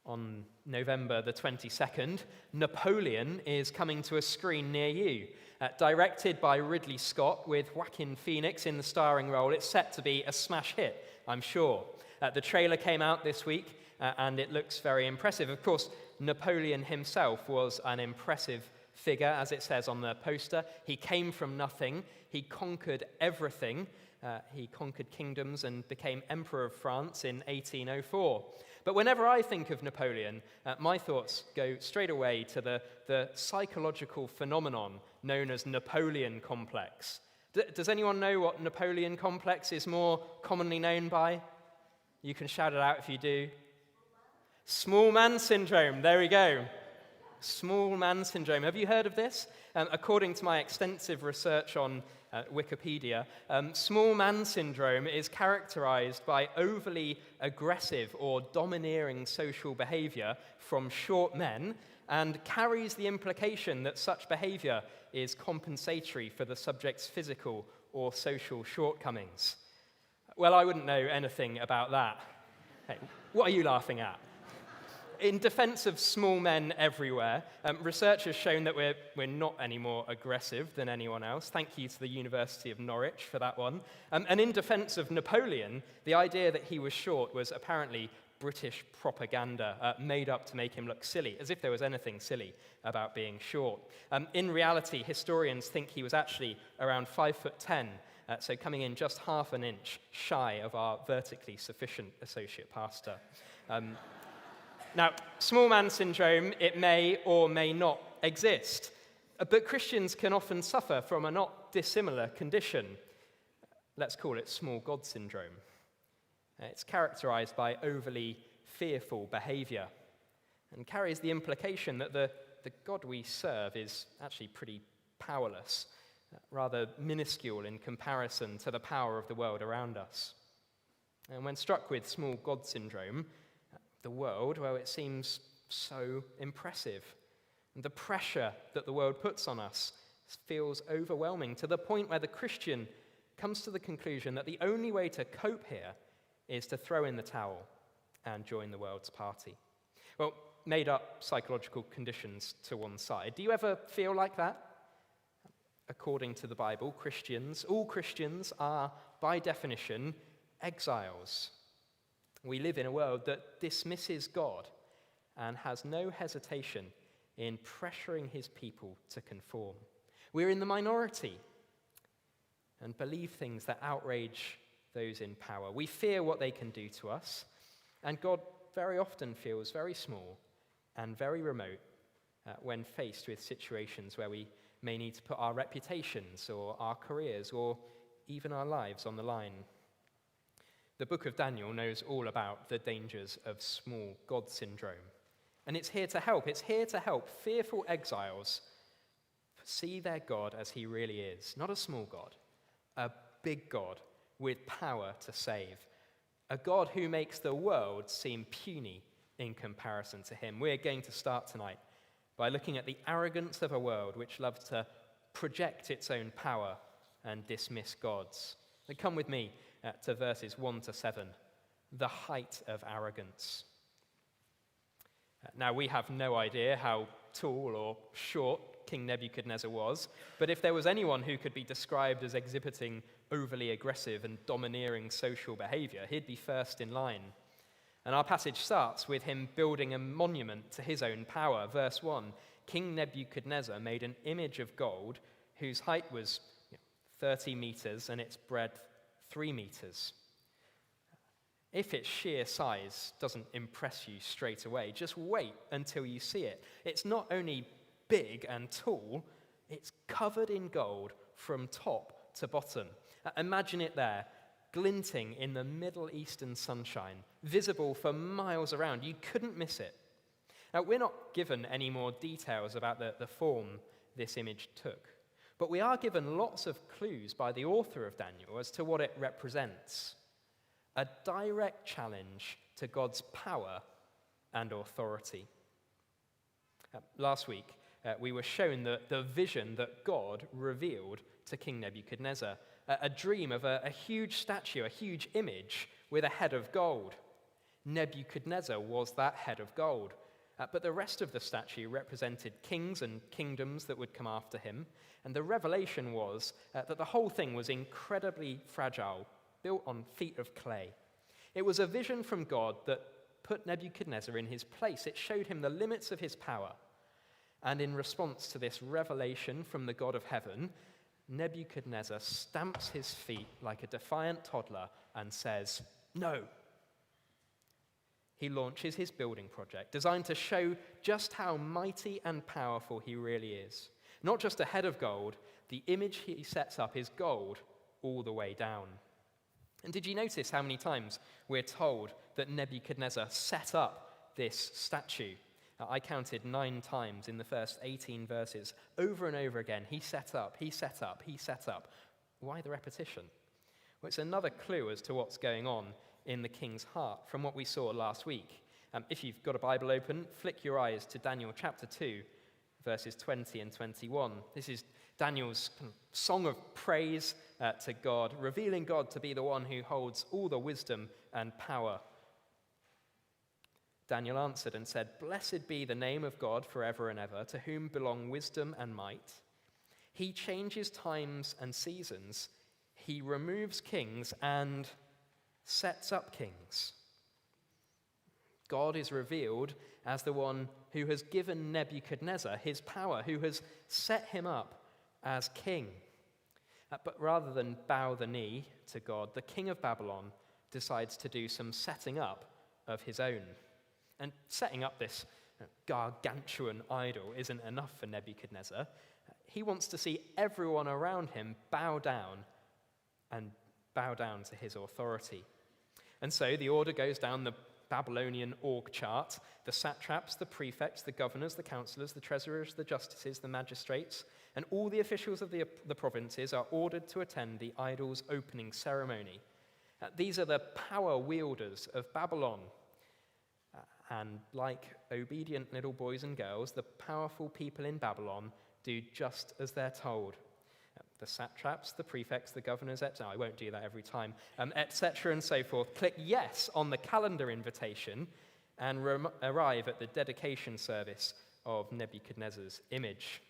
On November the 22nd, Napoleon is coming to a screen near you. Directed by Ridley Scott with Joaquin Phoenix in the starring role, it's set to be a smash hit, I'm sure. The trailer came out this week, and it looks very impressive. Of course, Napoleon himself was an impressive figure, as it says on the poster. He came from nothing. He conquered everything. He conquered kingdoms and became Emperor of France in 1804. But whenever I think of Napoleon, my thoughts go straight away to the psychological phenomenon known as Napoleon complex. Does anyone know what Napoleon complex is more commonly known by? You can shout it out if you do. Small man syndrome, there we go. Small man syndrome. Have you heard of this? According to my extensive research on Wikipedia, small man syndrome is characterized by overly aggressive or domineering social behavior from short men and carries the implication that such behavior is compensatory for the subject's physical or social shortcomings. Well, I wouldn't know anything about that. Hey, what are you laughing at? In defense of small men everywhere, research has shown that we're not any more aggressive than anyone else. Thank you to the University of Norwich for that one. And in defense of Napoleon, the idea that he was short was apparently British propaganda made up to make him look silly, as if there was anything silly about being short. In reality, historians think he was actually around 5'10", so coming in just half an inch shy of our vertically sufficient associate pastor. Now, small man syndrome, it may or may not exist, but Christians can often suffer from a not dissimilar condition. Let's call it small God syndrome. It's characterized by overly fearful behavior and carries the implication that the God we serve is actually pretty powerless, rather minuscule in comparison to the power of the world around us. And when struck with small God syndrome, the world, well, it seems so impressive. And the pressure that the world puts on us feels overwhelming to the point where the Christian comes to the conclusion that the only way to cope here is to throw in the towel and join the world's party. Well, made up psychological conditions to one side. Do you ever feel like that? According to the Bible, all Christians are, by definition, exiles. We live in a world that dismisses God and has no hesitation in pressuring his people to conform. We're in the minority and believe things that outrage those in power. We fear what they can do to us, and God very often feels very small and very remote when faced with situations where we may need to put our reputations or our careers or even our lives on the line. The book of Daniel knows all about the dangers of small God syndrome. And it's here to help. It's here to help fearful exiles see their God as he really is. Not a small God, a big God with power to save. A God who makes the world seem puny in comparison to him. We're going to start tonight by looking at the arrogance of a world which loves to project its own power and dismiss God's. So come with me to verses 1 to 7, the height of arrogance. Now, we have no idea how tall or short King Nebuchadnezzar was, but if there was anyone who could be described as exhibiting overly aggressive and domineering social behavior, he'd be first in line. And our passage starts with him building a monument to his own power. Verse 1, King Nebuchadnezzar made an image of gold whose height was 30 meters and its breadth 3 meters. If its sheer size doesn't impress you straight away, just wait until you see it. It's not only big and tall, it's covered in gold from top to bottom. Imagine it there, glinting in the Middle Eastern sunshine, visible for miles around. You couldn't miss it. Now, we're not given any more details about the form this image took, but we are given lots of clues by the author of Daniel as to what it represents. A direct challenge to God's power and authority. Last week, we were shown the vision that God revealed to King Nebuchadnezzar, a dream of a huge statue, a huge image with a head of gold. Nebuchadnezzar was that head of gold. But the rest of the statue represented kings and kingdoms that would come after him. And the revelation was that the whole thing was incredibly fragile, built on feet of clay. It was a vision from God that put Nebuchadnezzar in his place. It showed him the limits of his power. And in response to this revelation from the God of heaven, Nebuchadnezzar stamps his feet like a defiant toddler and says, "No." He launches his building project, designed to show just how mighty and powerful he really is. Not just a head of gold, the image he sets up is gold all the way down. And did you notice how many times we're told that Nebuchadnezzar set up this statue? I counted 9 times in the first 18 verses. Over and over again, he set up, he set up, he set up. Why the repetition? Well, it's another clue as to what's going on in the king's heart from what we saw last week. If you've got a Bible open, flick your eyes to Daniel chapter 2, verses 20 and 21. This is Daniel's song of praise to God, revealing God to be the one who holds all the wisdom and power. Daniel answered and said, "Blessed be the name of God forever and ever, to whom belong wisdom and might. He changes times and seasons. He removes kings and sets up kings." God is revealed as the one who has given Nebuchadnezzar his power, who has set him up as king. But rather than bow the knee to God, the king of Babylon decides to do some setting up of his own. And setting up this gargantuan idol isn't enough for Nebuchadnezzar. He wants to see everyone around him bow down to his authority. And so the order goes down the Babylonian org chart. The satraps, the prefects, the governors, the counselors, the treasurers, the justices, the magistrates, and all the officials of the provinces are ordered to attend the idol's opening ceremony. These are the power wielders of Babylon. And like obedient little boys and girls, the powerful people in Babylon do just as they're told. The satraps, the prefects, the governors, etc. I won't do that every time, etc. and so forth. Click yes on the calendar invitation and arrive at the dedication service of Nebuchadnezzar's image.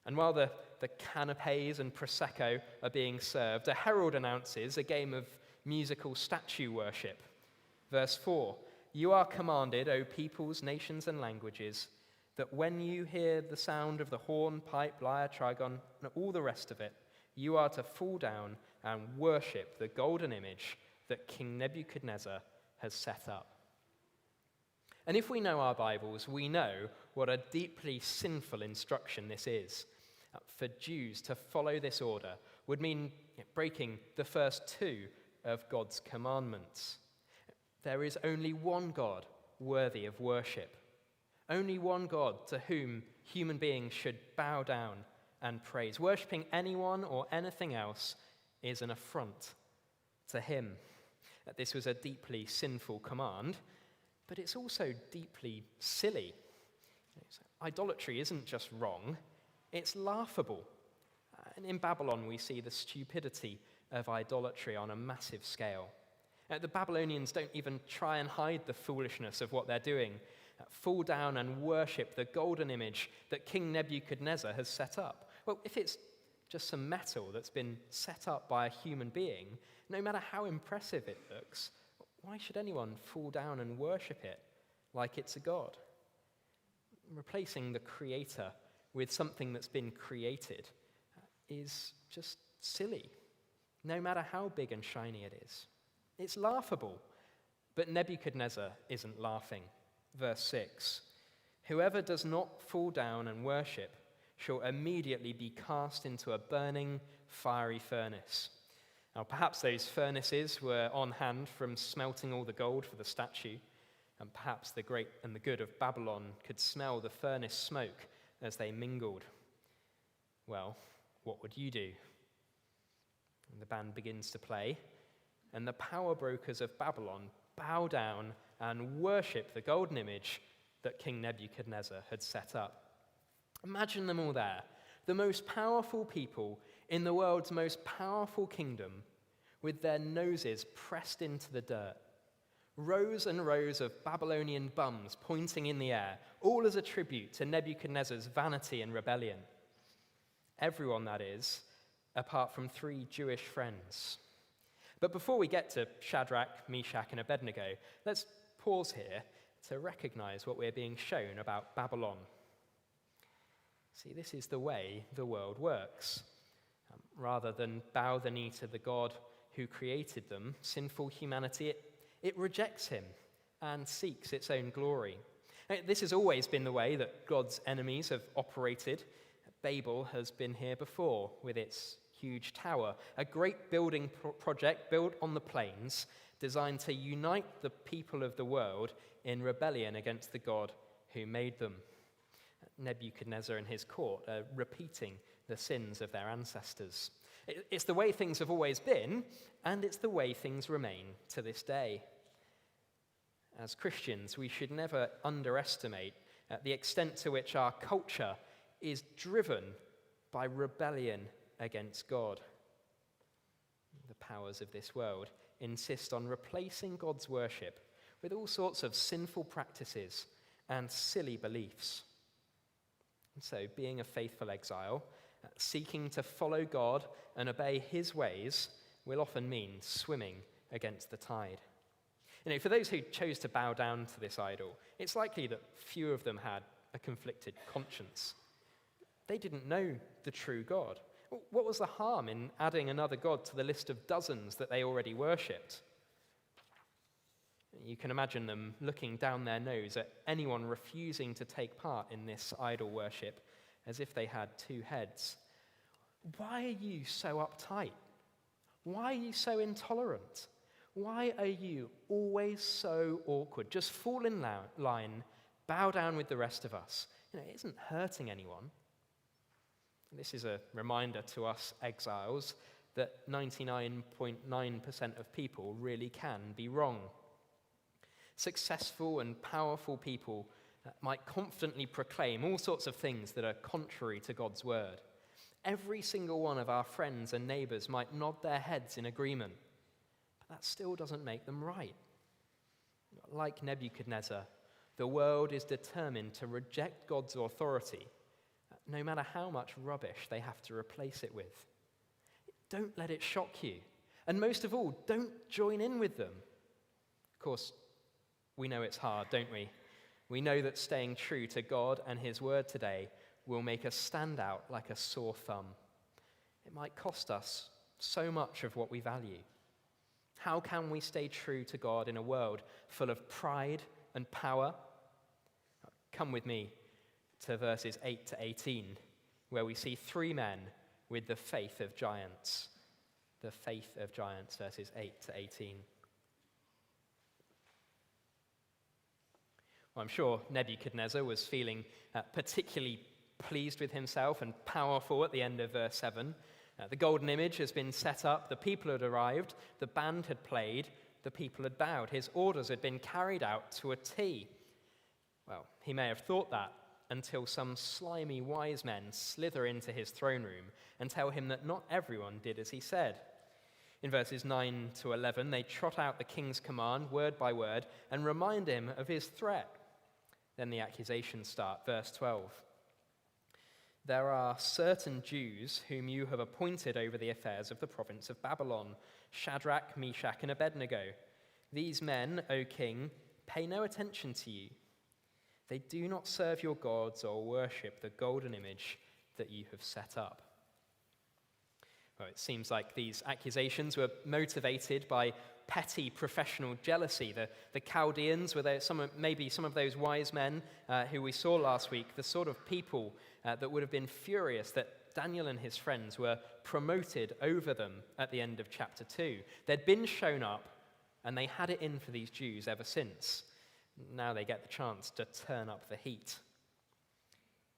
And while the canapes and prosecco are being served, a herald announces a game of musical statue worship. Verse 4, "You are commanded, O peoples, nations, and languages, that when you hear the sound of the horn, pipe, lyre, trigon, and all the rest of it, you are to fall down and worship the golden image that King Nebuchadnezzar has set up." And if we know our Bibles, we know what a deeply sinful instruction this is. For Jews to follow this order would mean breaking the first 2 of God's commandments. There is only one God worthy of worship. Only one God to whom human beings should bow down and praise. Worshipping anyone or anything else is an affront to him. This was a deeply sinful command, but it's also deeply silly. Idolatry isn't just wrong, it's laughable. And in Babylon, we see the stupidity of idolatry on a massive scale. The Babylonians don't even try and hide the foolishness of what they're doing. Fall down and worship the golden image that King Nebuchadnezzar has set up. Well, if it's just some metal that's been set up by a human being, no matter how impressive it looks, why should anyone fall down and worship it like it's a god? Replacing the creator with something that's been created is just silly, no matter how big and shiny it is. It's laughable, but Nebuchadnezzar isn't laughing. Verse 6, "Whoever does not fall down and worship shall immediately be cast into a burning, fiery furnace." Now, perhaps those furnaces were on hand from smelting all the gold for the statue, and perhaps the great and the good of Babylon could smell the furnace smoke as they mingled. Well, what would you do? And the band begins to play, and the power brokers of Babylon bow down and worship the golden image that King Nebuchadnezzar had set up. Imagine them all there, the most powerful people in the world's most powerful kingdom, with their noses pressed into the dirt, rows and rows of Babylonian bums pointing in the air, all as a tribute to Nebuchadnezzar's vanity and rebellion. Everyone, that is, apart from 3 Jewish friends. But before we get to Shadrach, Meshach, and Abednego, let's pause here to recognize what we're being shown about Babylon. See, this is the way the world works. Rather than bow the knee to the God who created them, sinful humanity, it rejects him and seeks its own glory. This has always been the way that God's enemies have operated. Babel has been here before with its huge tower, a great building project built on the plains designed to unite the people of the world in rebellion against the God who made them. Nebuchadnezzar and his court are repeating the sins of their ancestors. It's the way things have always been, and it's the way things remain to this day. As Christians, we should never underestimate the extent to which our culture is driven by rebellion against God. The powers of this world insist on replacing God's worship with all sorts of sinful practices and silly beliefs. And so, being a faithful exile, seeking to follow God and obey his ways, will often mean swimming against the tide. For those who chose to bow down to this idol, it's likely that few of them had a conflicted conscience. They didn't know the true God. What was the harm in adding another god to the list of dozens that they already worshipped? You can imagine them looking down their nose at anyone refusing to take part in this idol worship as if they had 2 heads. Why are you so uptight? Why are you so intolerant? Why are you always so awkward? Just fall in line, bow down with the rest of us. It isn't hurting anyone. This is a reminder to us exiles that 99.9% of people really can be wrong. Successful and powerful people might confidently proclaim all sorts of things that are contrary to God's word. Every single one of our friends and neighbors might nod their heads in agreement, but that still doesn't make them right. Like Nebuchadnezzar, the world is determined to reject God's authority, no matter how much rubbish they have to replace it with. Don't let it shock you. And most of all, don't join in with them. Of course, we know it's hard, don't we? We know that staying true to God and his word today will make us stand out like a sore thumb. It might cost us so much of what we value. How can we stay true to God in a world full of pride and power? Come with me to verses 8 to 18, where we see 3 men with the faith of giants. The faith of giants, verses 8 to 18. Well, I'm sure Nebuchadnezzar was feeling particularly pleased with himself and powerful at the end of verse 7. The golden image has been set up, the people had arrived, the band had played, the people had bowed. His orders had been carried out to a T. Well, he may have thought that until some slimy wise men slither into his throne room and tell him that not everyone did as he said. In verses 9 to 11, they trot out the king's command word by word and remind him of his threat. Then the accusations start, verse 12. There are certain Jews whom you have appointed over the affairs of the province of Babylon, Shadrach, Meshach, and Abednego. These men, O king, pay no attention to you. They do not serve your gods or worship the golden image that you have set up. Well, it seems like these accusations were motivated by petty professional jealousy. The Chaldeans were maybe some of those wise men who we saw last week, the sort of people that would have been furious that Daniel and his friends were promoted over them at the end of chapter 2. They'd been shown up, and they had it in for these Jews ever since. Now they get the chance to turn up the heat.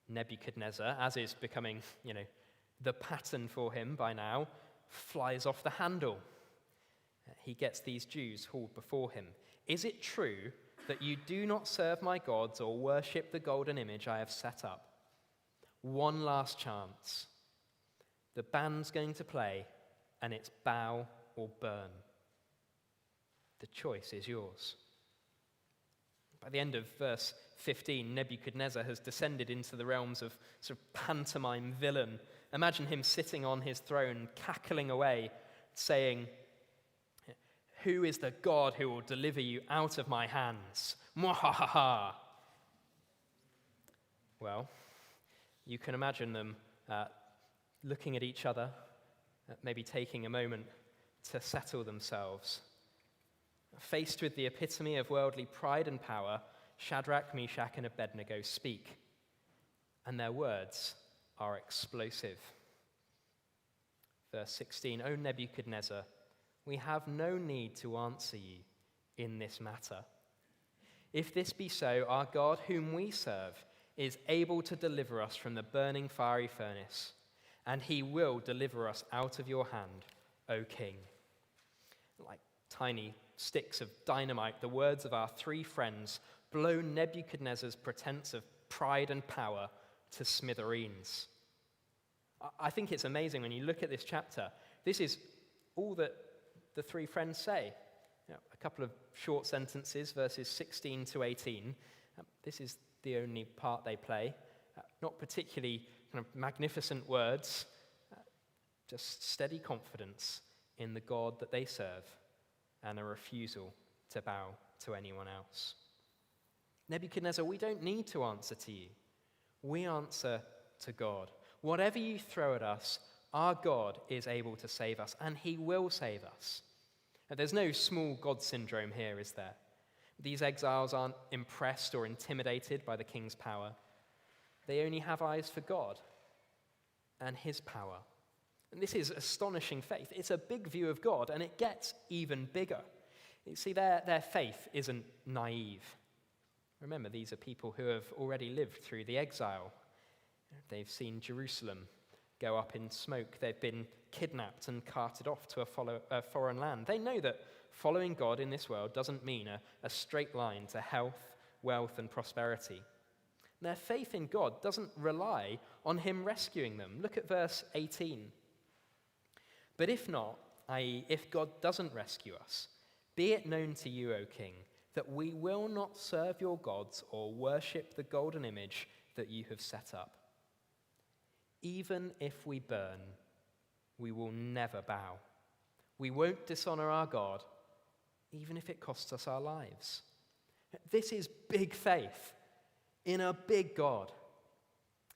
Nebuchadnezzar, as is becoming, the pattern for him by now, flies off the handle. He gets these Jews hauled before him. Is it true that you do not serve my gods or worship the golden image I have set up? One last chance. The band's going to play, and it's bow or burn. The choice is yours. By the end of verse 15, Nebuchadnezzar has descended into the realms of sort of pantomime villain. Imagine him sitting on his throne, cackling away, saying, "Who is the God who will deliver you out of my hands? Mwahaha!" Well, you can imagine them looking at each other, maybe taking a moment to settle themselves. Faced with the epitome of worldly pride and power, Shadrach, Meshach, and Abednego speak, and their words are explosive. Verse 16, "O Nebuchadnezzar, we have no need to answer you in this matter. If this be so, our God, whom we serve, is able to deliver us from the burning fiery furnace, and he will deliver us out of your hand, O king." Like tiny sticks of dynamite, the words of our three friends blow Nebuchadnezzar's pretense of pride and power to smithereens. I think it's amazing when you look at this chapter. This is all that the three friends say. A couple of short sentences, verses 16 to 18. This is the only part they play. Not particularly kind of magnificent words, just steady confidence in the God that they serve and a refusal to bow to anyone else. Nebuchadnezzar, we don't need to answer to you. We answer to God. Whatever you throw at us, our God is able to save us, and he will save us. Now, there's no small God syndrome here, is there? These exiles aren't impressed or intimidated by the king's power. They only have eyes for God and his power. And this is astonishing faith. It's a big view of God, and it gets even bigger. You see, their faith isn't naive. Remember, these are people who have already lived through the exile. They've seen Jerusalem go up in smoke. They've been kidnapped and carted off to a foreign land. They know that following God in this world doesn't mean a straight line to health, wealth, and prosperity. Their faith in God doesn't rely on him rescuing them. Look at verse 18. "But if not, i.e., if God doesn't rescue us, be it known to you, O king, that we will not serve your gods or worship the golden image that you have set up. Even if we burn, we will never bow. We won't dishonor our God, even if it costs us our lives." This is big faith in a big God.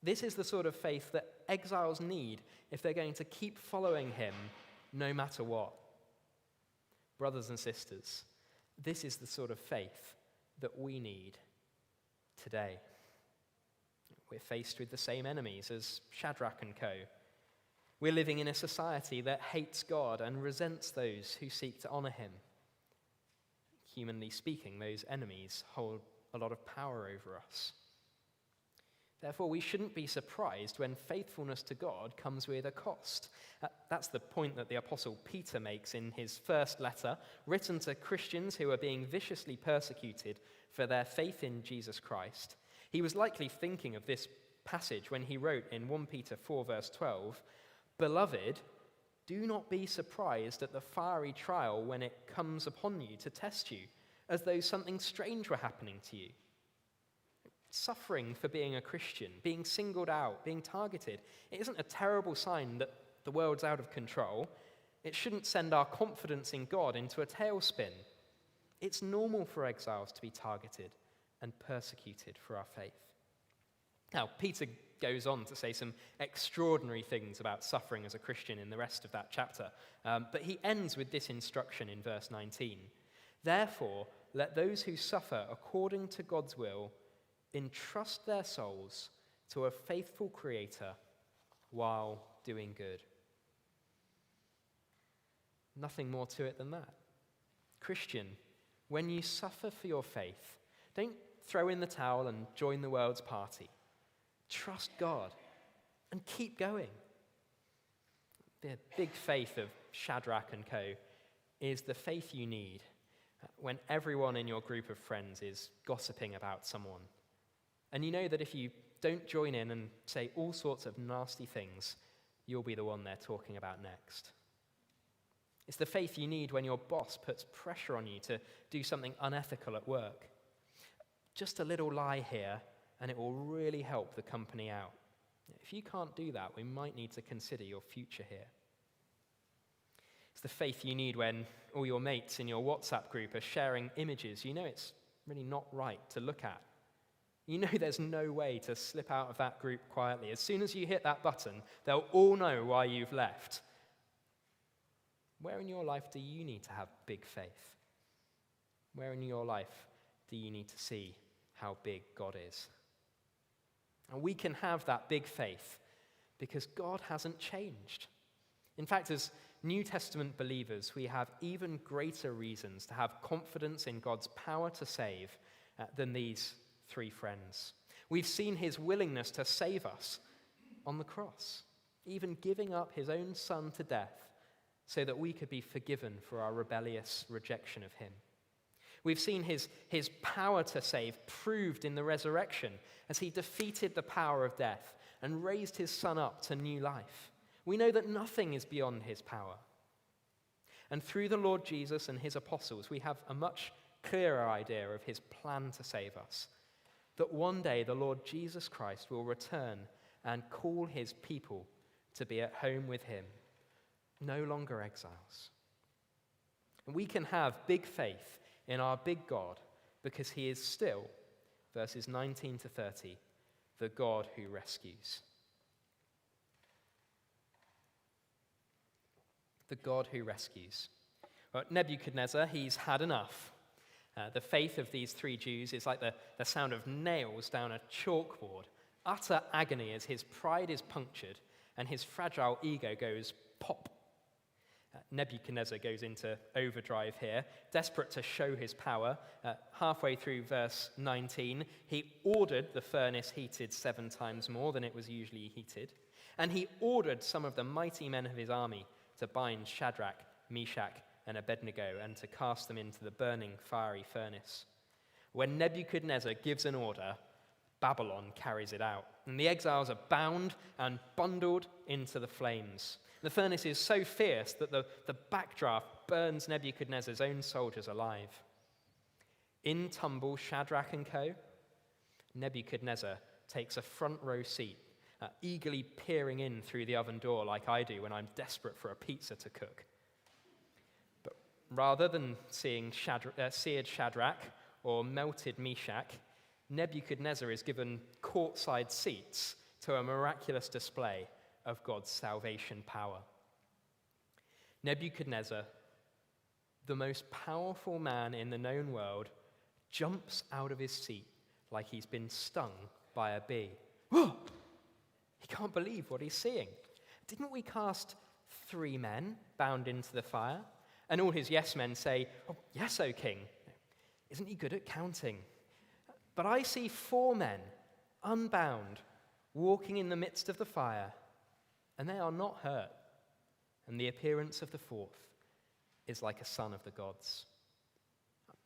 This is the sort of faith that exiles need if they're going to keep following him no matter what. Brothers and sisters, this is the sort of faith that we need today. We're faced with the same enemies as Shadrach and co. We're living in a society that hates God and resents those who seek to honor him. Humanly speaking, those enemies hold a lot of power over us. Therefore, we shouldn't be surprised when faithfulness to God comes with a cost. That's the point that the Apostle Peter makes in his first letter, written to Christians who are being viciously persecuted for their faith in Jesus Christ. He was likely thinking of this passage when he wrote in 1 Peter 4, verse 12, "Beloved, do not be surprised at the fiery trial when it comes upon you to test you, as though something strange were happening to you." Suffering for being a Christian, being singled out, being targeted, it isn't a terrible sign that the world's out of control. It shouldn't send our confidence in God into a tailspin. It's normal for exiles to be targeted and persecuted for our faith. Now, Peter goes on to say some extraordinary things about suffering as a Christian in the rest of that chapter, but he ends with this instruction in verse 19. "Therefore, let those who suffer according to God's will entrust their souls to a faithful Creator while doing good." Nothing more to it than that. Christian, when you suffer for your faith, don't throw in the towel and join the world's party. Trust God and keep going. The big faith of Shadrach and co. is the faith you need when everyone in your group of friends is gossiping about someone. And you know that if you don't join in and say all sorts of nasty things, you'll be the one they're talking about next. It's the faith you need when your boss puts pressure on you to do something unethical at work. just a little lie here, and it will really help the company out. If you can't do that, we might need to consider your future here. It's the faith you need when all your mates in your WhatsApp group are sharing images you know it's really not right to look at. You know there's no way to slip out of that group quietly. As soon as you hit that button, they'll all know why you've left. Where in your life do you need to have big faith? Where in your life do you need to see how big God is? And we can have that big faith because God hasn't changed. In fact, as New Testament believers, we have even greater reasons to have confidence in God's power to save than these three friends. We've seen his willingness to save us on the cross, even giving up his own son to death so that we could be forgiven for our rebellious rejection of him. We've seen his power to save proved in the resurrection as he defeated the power of death and raised his son up to new life. We know that nothing is beyond his power. And through the Lord Jesus and his apostles, we have a much clearer idea of his plan to save us. That one day the Lord Jesus Christ will return and call his people to be at home with him, no longer exiles. And we can have big faith in our big God because he is still, verses 19 to 30, the God who rescues. The God who rescues. Well, Nebuchadnezzar, he's had enough. The faith of these three Jews is like the sound of nails down a chalkboard, utter agony as his pride is punctured and his fragile ego goes pop. Nebuchadnezzar goes into overdrive here, desperate to show his power. Halfway through verse 19, he ordered the furnace heated 7 times more than it was usually heated, and he ordered some of the mighty men of his army to bind Shadrach, Meshach, and Abednego, and to cast them into the burning fiery furnace. When Nebuchadnezzar gives an order, Babylon carries it out, and the exiles are bound and bundled into the flames. The furnace is so fierce that the backdraft burns Nebuchadnezzar's own soldiers alive. In tumble Shadrach and co. Nebuchadnezzar takes a front row seat, eagerly peering in through the oven door like I do when I'm desperate for a pizza to cook. But rather than seeing seared Shadrach or melted Meshach, Nebuchadnezzar is given courtside seats to a miraculous display of God's salvation power. Nebuchadnezzar, the most powerful man in the known world, jumps out of his seat like he's been stung by a bee. Whoa! He can't believe what he's seeing. Didn't we cast 3 men bound into the fire? And all his yes men say, "Oh, yes, O king." Isn't he good at counting? But I see 4 men, unbound, walking in the midst of the fire, and they are not hurt. And the appearance of the 4th is like a son of the gods.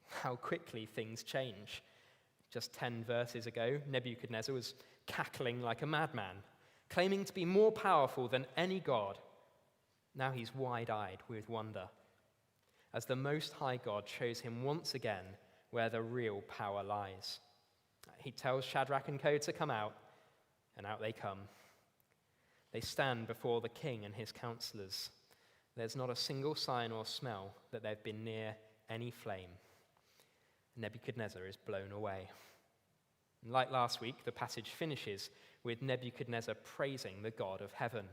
How quickly things change. Just 10 verses ago, Nebuchadnezzar was cackling like a madman, claiming to be more powerful than any god. Now he's wide-eyed with wonder, as the Most High God shows him once again where the real power lies. He tells Shadrach and co to come out, and out they come. They stand before the king and his counselors. There's not a single sign or smell that they've been near any flame. Nebuchadnezzar is blown away. And like last week, the passage finishes with Nebuchadnezzar praising the God of heaven.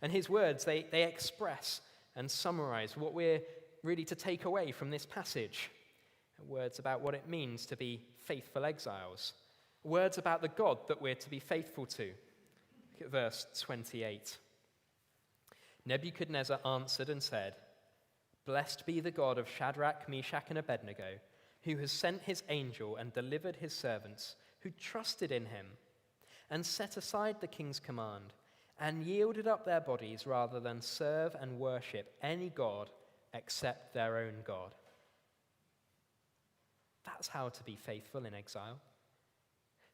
And his words, they express and summarize what we're really to take away from this passage. Words about what it means to be faithful exiles. Words about the God that we're to be faithful to. Look at verse 28. Nebuchadnezzar answered and said, "Blessed be the God of Shadrach, Meshach, and Abednego, who has sent his angel and delivered his servants who trusted in him and set aside the king's command and yielded up their bodies rather than serve and worship any god except their own God." That's how to be faithful in exile.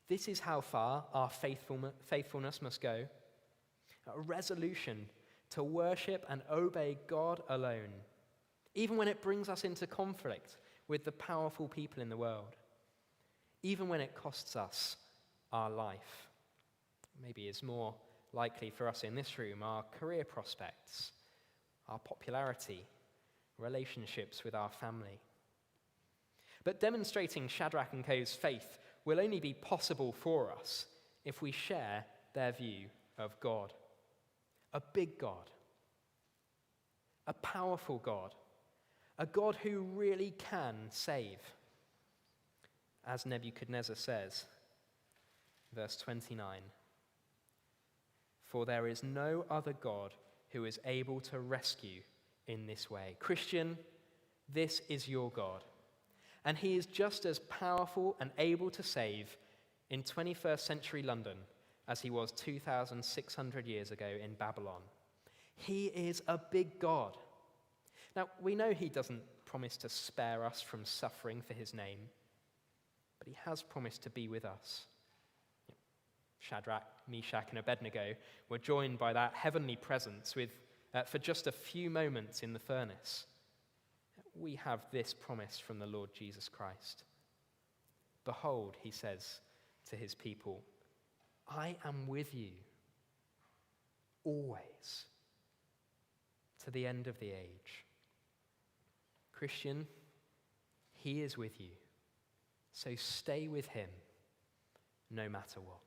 This is how far our faithfulness must go. A resolution to worship and obey God alone, even when it brings us into conflict with the powerful people in the world. even when it costs us our life. Maybe it's more likely for us in this room, our career prospects, our popularity, relationships with our family. But demonstrating Shadrach and Co.'s faith will only be possible for us if we share their view of God. A big God, a powerful God, a God who really can save. As Nebuchadnezzar says, verse 29, "For there is no other God who is able to rescue in this way." Christian, this is your God. And he is just as powerful and able to save in 21st century London as he was 2,600 years ago in Babylon. He is a big God. Now, we know he doesn't promise to spare us from suffering for his name, but he has promised to be with us. Shadrach, Meshach, and Abednego were joined by that heavenly presence for just a few moments in the furnace. We have this promise from the Lord Jesus Christ. "Behold," he says to his people, "I am with you always to the end of the age." Christian, he is with you, so stay with him no matter what.